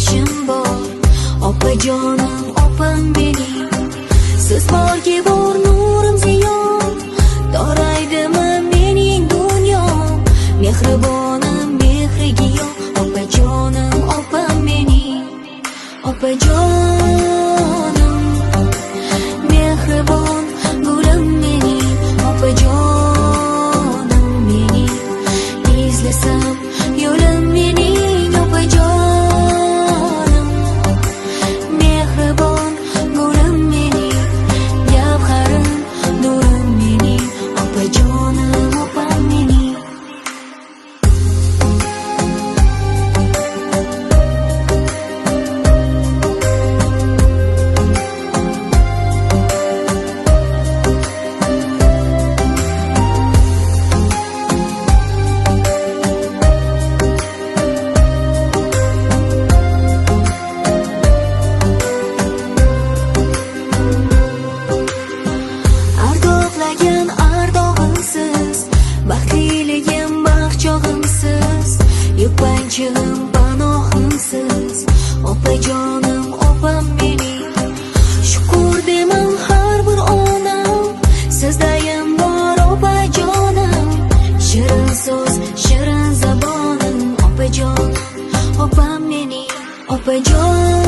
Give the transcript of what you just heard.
yashim bor. Opajonim, opam mening, siz borki bor nurim ziyon. Doraydimi mening dunyom, mehribonim mehriga yo'q. Opajonim, opam mening, opajonim, mehribon gulim mening, opajonim mening, izlasam yo'lim mening, opajonim, mehribon gulim mening, gavharim nurim mening, opajonim, opam mening. Ardoqlagan ardog'imsiz, baxtliligim baxchog'imsiz, yupanchig'im panohimsiz, opajonim, opam mening. Shukur demam har bir onam, sizdayam bor opajonim. Shirin so'z, shirin zabonim, opajon, opam mening, opajon.